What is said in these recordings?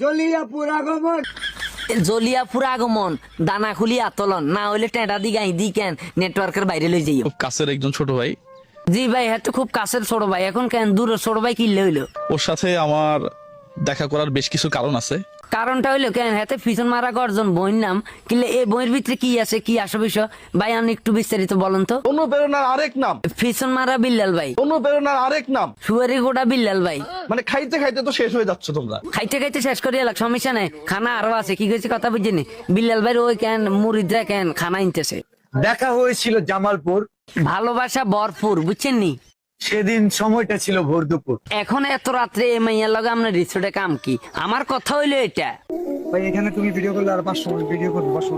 জলিয়াপুর আগমন জলিয়াপুর আগমন দানা খুলি আতলন না হইলে টেঁটা দি গাই দি কেন নেটওয়ার্কের বাইরে লই যাইও। খুব কাছের একজন ছোট ভাই, জি ভাই, হ্যাঁ তো খুব কাছের ছোট ভাই, এখন কেন দূরের ছোট ভাই কিনলে হইলো? ওর সাথে আমার দেখা করার বেশ কিছু কারণ আছে। কারণটা হইলো কেন হাতে পিছন মারা গর্জন বইয়ের নাম কিনলে এই বইয়ের ভিতরে কি আছে, কি আসে বিষয় ভাই আপনি একটু বিস্তারিত বলেন তো। অনুপ্রেরণার আরেক নাম, পিছন মারা বিল্লাল ভাই, অনুপ্রেরণার আরেক নাম, সুয়ারি গোটা বিল্লাল ভাই। মানে খাইতে খাইতে তো শেষ হয়ে যাচ্ছ তোমরা। খাইতে খাইতে শেষ করে এলাক, সমস্যা নেই, খানা আরো আছে। কি কইছে কথা বুঝিনি, বিল্লাল ভাই ওই কেন মুরিদরা কেন খানা আনতেছে। দেখা হয়েছিল জামালপুর, ভালোবাসা ভরপুর, বুঝছেন নি? সেদিন সময়টা ছিল ভোর দুপুর। এখন এত রাত্রে এই মাইয়ার লগে আপনার রিসোর্টে কাম কি? আমার কথা হইলো এটা। ভাই এখানে তুমি ভিডিও করলে আর 500 ভিডিও করবো, 500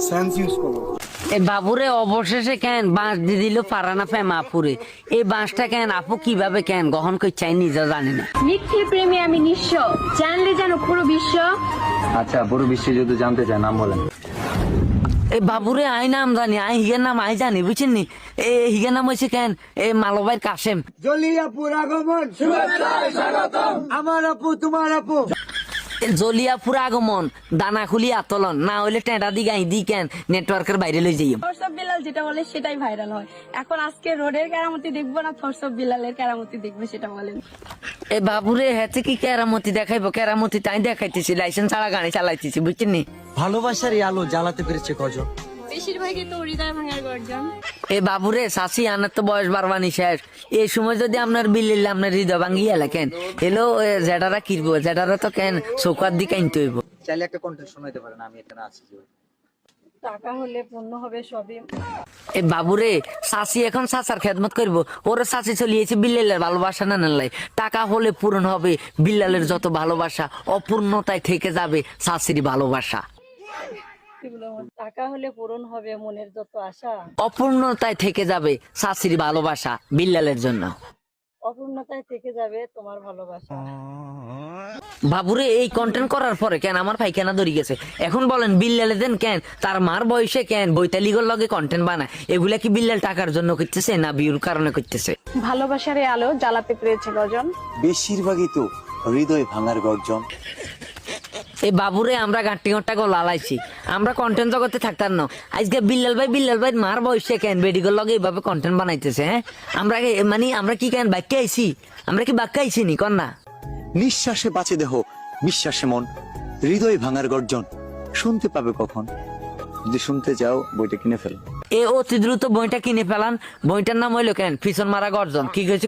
সেন্স ইউজ করবো। এই বাবুরে অবশেষে কেন বাঁশ দিয়ে দিল পারানা ফেমাপুরে। এই বাঁশটা কেন আপু কিভাবে কেন গ্রহণ করছে নিজে জানি না। মিথ্যে প্রেমে আমি নিঃস্ব, জানলে যেন পুরো বিশ্ব। আচ্ছা, পুরো বিশ্বে যদি জানতে চান নাম বলেন। এই বাবুরে আই নাম জানি, আই হিগের নাম আই জানি, বুঝছেন নি? এই হিগের নাম হয়েছে কেন এই মালবাইর কাশেম। জলিয়াপুর আগমন, আমার আপু তোমার আপু। জলিয়াপুর আগমন দানা খুলি আতলন না হইলে টেঁটা দি গাই দি কেন নেটওয়ার্কের বাইরে লই যাইও। থরসব বিলাল যেটা বলে সেটাই ভাইরাল হয়। এখন আজকে রোডের কেরামতি দেখবো না থরসব বিলালের কেরামতি দেখবে, সেটা বলেন। এই বাবুরে হেতে কি কেরামতি দেখাইবো? কেরামতি তাই দেখাইতেছি, লাইসেন্স ছাড়া গাড়ি চালাইতেছি, বুঝছেন নি? ভালোবাসার এই আলো জ্বালাতে পেরেছে কজন? বেশিরভাগই তো হৃদয় ভাঙার গর্জন। এ বাবুরে চাষি আনার তো বয়স বাড়বানি শেষ। এই সময় যদি আপনার বিল্লিলে আপনার হৃদয় ভাঙ্গিয়া লেখেন এলো জেডারা কিনবো, জেডারা তো কেন চৌকার দিকে আনতে হইব। চাইলে একটা কন্টেন্ট শোনাইতে পারেন, আমি এখানে আছি। টাকা হলে পূর্ণ হবে সবই। এ বাবুরে চাষি এখন চাচার খেদমত করবো, ওরা চাষি চলিয়েছে বিল্লালের ভালোবাসা না নাই। টাকা হলে পূরণ হবে বিল্লালের যত ভালোবাসা, অপূর্ণতায় থেকে যাবে চাষির ভালোবাসা। টাকা হলে পূরণ হবে মনের যত আশা, অপূর্ণতায় থেকে যাবে চাষির ভালোবাসা বিল্লালের জন্য। অপূর্ণতায় থেকে যাবে তোমার ভালোবাসা। বাবুরে এই কন্টেন্ট করার পরে কেন আমার পায়খানা ধরে গেছে। এখন বলেন বিল্লালে দেন কেন তার মার বয়সে কেন বৈতালিগর লগে কন্টেন্ট বানায়? এগুলা কি বিল্লাল টাকার জন্য করতেছে না বিউর কারণে করতেছে? ভালোবাসার এই আলো জ্বালাতে পেরেছে গজন। বেশিরভাগই তো হৃদয় ভাঙার গর্জন। এই বাবুরে আমরা গাঁটি ঘন্টা গো লালাইছি, আমরা কন্টেন্ট জগতে থাকতাম না। আজকে বিল্লাল ভাই মার বয়সে কেন বেডিগর লগে এইভাবে কন্টেন্ট বানাইতেছে। হ্যাঁ আমরা কি কেন বাক্য আইছি? আমরা কি বাক্য আইছি নি কন্যা? নিঃশ্বাসে বাঁচে দেহ, বিশ্বাসে মন, হৃদয় ভাঙার গর্জন শুনতে পাবে কখন? যদি শুনতে চাও বইটা কিনে ফেল। এ অতি দ্রুত বইটা কিনে ফেলান। বইটার নাম হইলো কেন পিছন মারা গর্জন। কি হয়েছে